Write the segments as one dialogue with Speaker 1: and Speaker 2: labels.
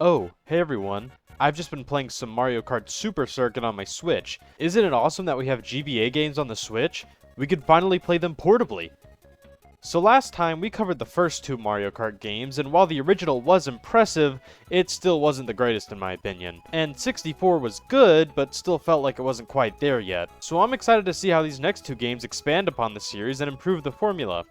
Speaker 1: Oh, hey everyone. I've just been playing some Mario Kart Super Circuit on my Switch. Isn't it awesome that we have GBA games on the Switch? We could finally play them portably. So last time we covered the first two Mario Kart games, and while the original was impressive, it still wasn't the greatest in my opinion. And 64 was good, but still felt like it wasn't quite there yet. So I'm excited to see how these next two games expand upon the series and improve the formula.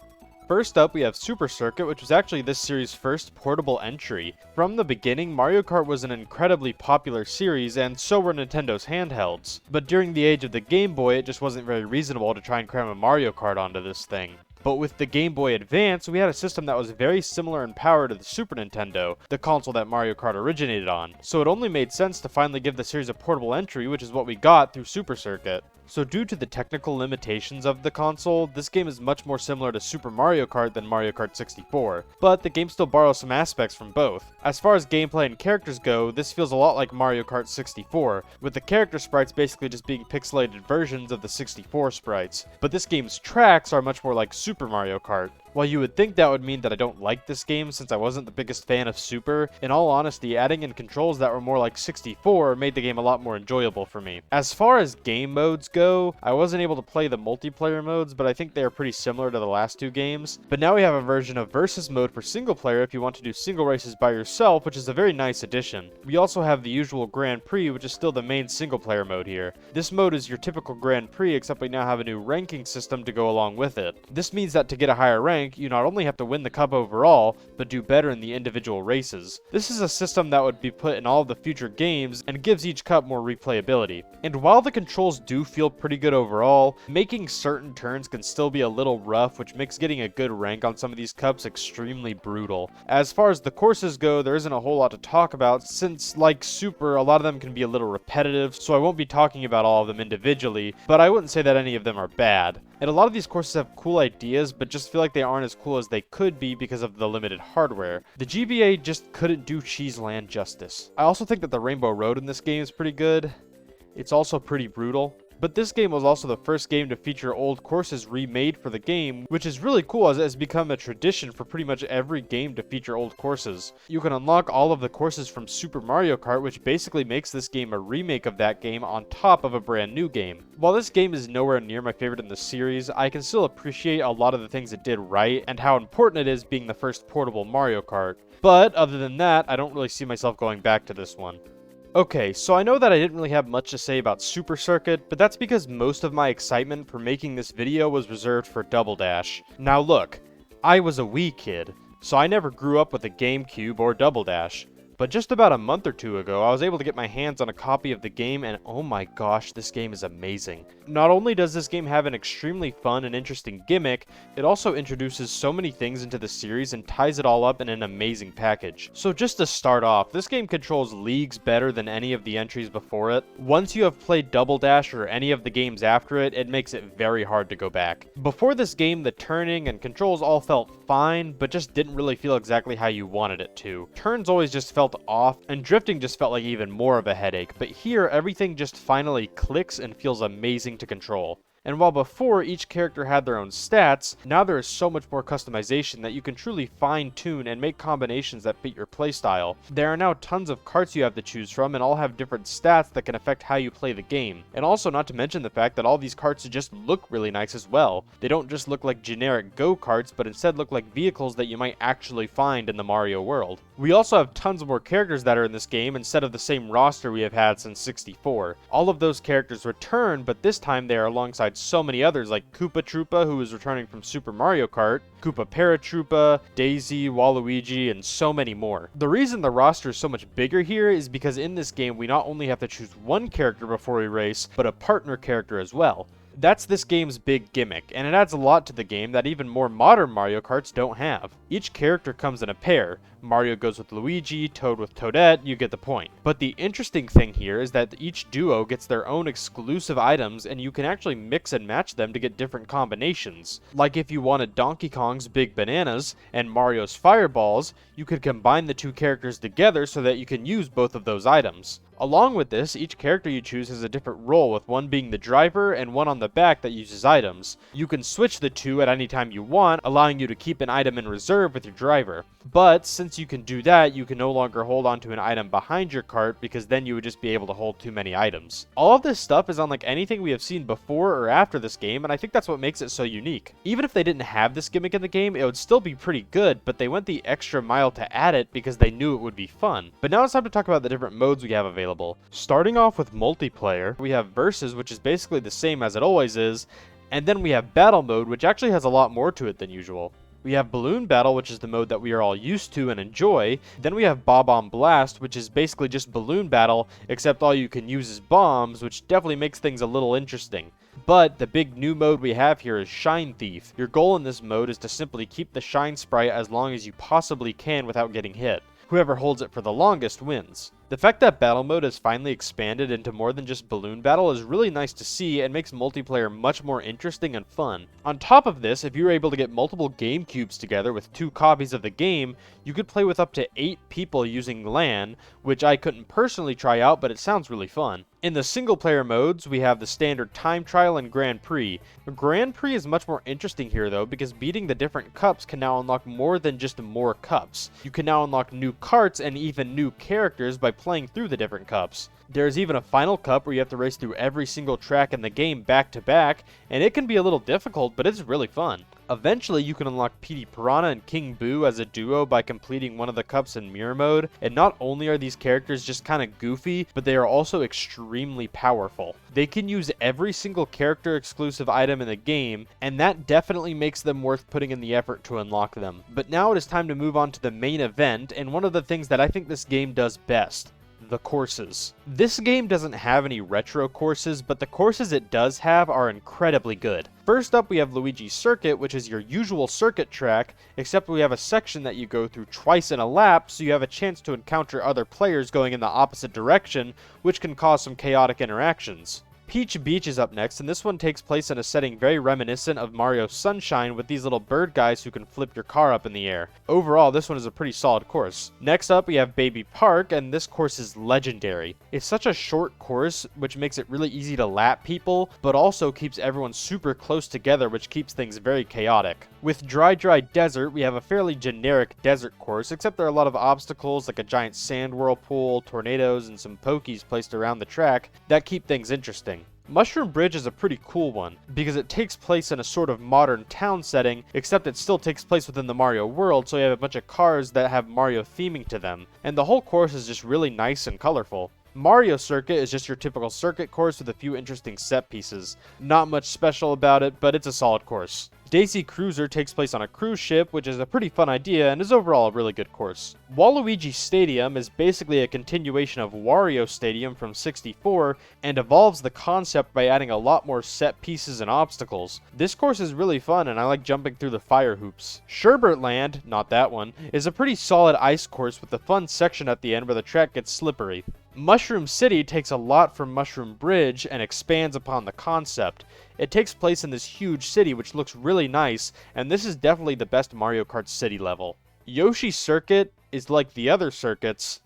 Speaker 1: First up, we have Super Circuit, which was actually this series' first portable entry. From the beginning, Mario Kart was an incredibly popular series, and so were Nintendo's handhelds. But during the age of the Game Boy, it just wasn't very reasonable to try and cram a Mario Kart onto this thing. But with the Game Boy Advance, we had a system that was very similar in power to the Super Nintendo, the console that Mario Kart originated on. So it only made sense to finally give the series a portable entry, which is what we got through Super Circuit. So due to the technical limitations of the console, this game is much more similar to Super Mario Kart than Mario Kart 64, but the game still borrows some aspects from both. As far as gameplay and characters go, this feels a lot like Mario Kart 64, with the character sprites basically just being pixelated versions of the 64 sprites. But this game's tracks are much more like Super Mario Kart. While you would think that would mean that I don't like this game since I wasn't the biggest fan of Super, in all honesty, adding in controls that were more like 64 made the game a lot more enjoyable for me. As far as game modes go, I wasn't able to play the multiplayer modes, but I think they are pretty similar to the last two games. But now we have a version of Versus mode for single player if you want to do single races by yourself, which is a very nice addition. We also have the usual Grand Prix, which is still the main single player mode here. This mode is your typical Grand Prix, except we now have a new ranking system to go along with it. This means that to get a higher rank, you not only have to win the cup overall, but do better in the individual races. This is a system that would be put in all of the future games and gives each cup more replayability. And while the controls do feel pretty good overall, making certain turns can still be a little rough, which makes getting a good rank on some of these cups extremely brutal. As far as the courses go, there isn't a whole lot to talk about since, like Super, a lot of them can be a little repetitive, so I won't be talking about all of them individually, but I wouldn't say that any of them are bad. And a lot of these courses have cool ideas, but just feel like they aren't as cool as they could be because of the limited hardware. The GBA just couldn't do Cheeseland justice. I also think that the Rainbow Road in this game is pretty good. It's also pretty brutal. But this game was also the first game to feature old courses remade for the game, which is really cool as it has become a tradition for pretty much every game to feature old courses. You can unlock all of the courses from Super Mario Kart, which basically makes this game a remake of that game on top of a brand new game. While this game is nowhere near my favorite in the series, I can still appreciate a lot of the things it did right and how important it is being the first portable Mario Kart. But other than that, I don't really see myself going back to this one. Okay, so I know that I didn't really have much to say about Super Circuit, but that's because most of my excitement for making this video was reserved for Double Dash. Now look, I was a Wii kid, so I never grew up with a GameCube or Double Dash. But just about a month or two ago, I was able to get my hands on a copy of the game, and oh my gosh, this game is amazing. Not only does this game have an extremely fun and interesting gimmick, it also introduces so many things into the series and ties it all up in an amazing package. So just to start off, this game controls leagues better than any of the entries before it. Once you have played Double Dash or any of the games after it, it makes it very hard to go back. Before this game, the turning and controls all felt fine, but just didn't really feel exactly how you wanted it to. Turns always just felt off, and drifting just felt like even more of a headache, but here everything just finally clicks and feels amazing to control. And while before each character had their own stats, now there is so much more customization that you can truly fine-tune and make combinations that fit your playstyle. There are now tons of karts you have to choose from and all have different stats that can affect how you play the game. And also not to mention the fact that all these karts just look really nice as well. They don't just look like generic go-karts, but instead look like vehicles that you might actually find in the Mario world. We also have tons more characters that are in this game instead of the same roster we have had since 64. All of those characters return, but this time they are alongside so many others like Koopa Troopa, who is returning from Super Mario Kart, Koopa Paratroopa, Daisy, Waluigi, and so many more. The reason the roster is so much bigger here is because in this game we not only have to choose one character before we race, but a partner character as well. That's this game's big gimmick, and it adds a lot to the game that even more modern Mario Karts don't have. Each character comes in a pair. Mario goes with Luigi, Toad with Toadette, you get the point. But the interesting thing here is that each duo gets their own exclusive items, and you can actually mix and match them to get different combinations. Like if you wanted Donkey Kong's Big Bananas and Mario's Fireballs, you could combine the two characters together so that you can use both of those items. Along with this, each character you choose has a different role, with one being the driver and one on the back that uses items. You can switch the two at any time you want, allowing you to keep an item in reserve with your driver. But since you can do that, you can no longer hold onto an item behind your cart because then you would just be able to hold too many items. All of this stuff is unlike anything we have seen before or after this game, and I think that's what makes it so unique. Even if they didn't have this gimmick in the game, it would still be pretty good, but they went the extra mile to add it because they knew it would be fun. But now it's time to talk about the different modes we have available. Starting off with multiplayer, we have Versus, which is basically the same as it always is, and then we have Battle Mode, which actually has a lot more to it than usual. We have Balloon Battle, which is the mode that we are all used to and enjoy. Then we have Bob-omb Blast, which is basically just Balloon Battle, except all you can use is bombs, which definitely makes things a little interesting. But the big new mode we have here is Shine Thief. Your goal in this mode is to simply keep the shine sprite as long as you possibly can without getting hit. Whoever holds it for the longest wins. The fact that Battle Mode has finally expanded into more than just Balloon Battle is really nice to see and makes multiplayer much more interesting and fun. On top of this, if you were able to get multiple game cubes together with 2 copies of the game, you could play with up to 8 people using LAN, which I couldn't personally try out, but it sounds really fun. In the single player modes, we have the standard Time Trial and Grand Prix. Grand Prix is much more interesting here though, because beating the different cups can now unlock more than just more cups. You can now unlock new carts and even new characters by playing through the different cups. There's even a final cup where you have to race through every single track in the game back to back, and it can be a little difficult, but it's really fun. Eventually, you can unlock Petey Piranha and King Boo as a duo by completing one of the cups in mirror mode, and not only are these characters just kinda goofy, but they are also extremely powerful. They can use every single character exclusive item in the game, and that definitely makes them worth putting in the effort to unlock them. But now it is time to move on to the main event, and one of the things that I think this game does best. The courses. This game doesn't have any retro courses, but the courses it does have are incredibly good. First up, we have Luigi's Circuit, which is your usual circuit track, except we have a section that you go through twice in a lap, so you have a chance to encounter other players going in the opposite direction, which can cause some chaotic interactions. Peach Beach is up next, and this one takes place in a setting very reminiscent of Mario Sunshine with these little bird guys who can flip your car up in the air. Overall, this one is a pretty solid course. Next up, we have Baby Park, and this course is legendary. It's such a short course, which makes it really easy to lap people, but also keeps everyone super close together, which keeps things very chaotic. With Dry Desert, we have a fairly generic desert course, except there are a lot of obstacles like a giant sand whirlpool, tornadoes, and some pokies placed around the track that keep things interesting. Mushroom Bridge is a pretty cool one, because it takes place in a sort of modern town setting, except it still takes place within the Mario world, so you have a bunch of cars that have Mario theming to them, and the whole course is just really nice and colorful. Mario Circuit is just your typical circuit course with a few interesting set pieces. Not much special about it, but it's a solid course. Daisy Cruiser takes place on a cruise ship, which is a pretty fun idea and is overall a really good course. Waluigi Stadium is basically a continuation of Wario Stadium from 64 and evolves the concept by adding a lot more set pieces and obstacles. This course is really fun and I like jumping through the fire hoops. Sherbert Land, not that one, is a pretty solid ice course with a fun section at the end where the track gets slippery. Mushroom City takes a lot from Mushroom Bridge and expands upon the concept. It takes place in this huge city which looks really nice, and this is definitely the best Mario Kart City level. Yoshi Circuit is like the other circuits,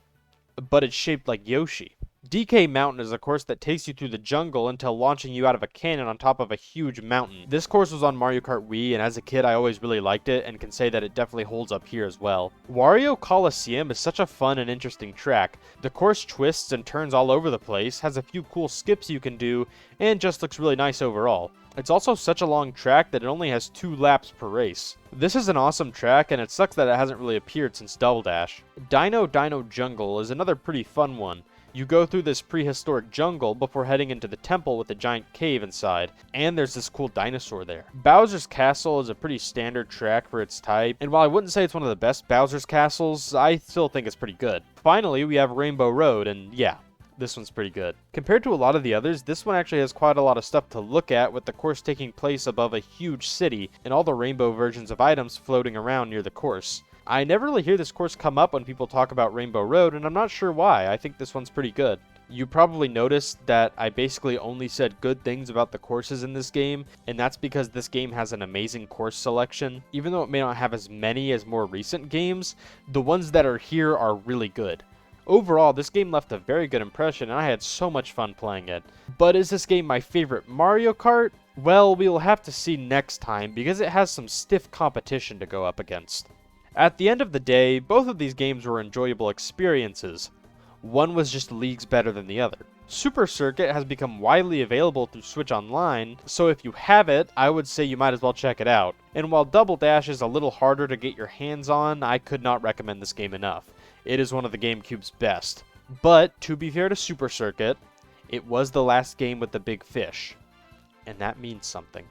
Speaker 1: but it's shaped like Yoshi. DK Mountain is a course that takes you through the jungle until launching you out of a cannon on top of a huge mountain. This course was on Mario Kart Wii, and as a kid I always really liked it and can say that it definitely holds up here as well. Wario Coliseum is such a fun and interesting track. The course twists and turns all over the place, has a few cool skips you can do, and just looks really nice overall. It's also such a long track that it only has 2 laps per race. This is an awesome track, and it sucks that it hasn't really appeared since Double Dash. Dino Jungle is another pretty fun one. You go through this prehistoric jungle before heading into the temple with a giant cave inside, and there's this cool dinosaur there. Bowser's Castle is a pretty standard track for its type, and while I wouldn't say it's one of the best Bowser's Castles, I still think it's pretty good. Finally, we have Rainbow Road, and yeah, this one's pretty good. Compared to a lot of the others, this one actually has quite a lot of stuff to look at, with the course taking place above a huge city, and all the rainbow versions of items floating around near the course. I never really hear this course come up when people talk about Rainbow Road, and I'm not sure why. I think this one's pretty good. You probably noticed that I basically only said good things about the courses in this game, and that's because this game has an amazing course selection. Even though it may not have as many as more recent games, the ones that are here are really good. Overall, this game left a very good impression, and I had so much fun playing it. But is this game my favorite Mario Kart? Well, we'll have to see next time, because it has some stiff competition to go up against. At the end of the day, both of these games were enjoyable experiences. One was just leagues better than the other. Super Circuit has become widely available through Switch Online, so if you have it, I would say you might as well check it out. And while Double Dash is a little harder to get your hands on, I could not recommend this game enough. It is one of the GameCube's best. But, to be fair to Super Circuit, it was the last game with the big fish. And that means something.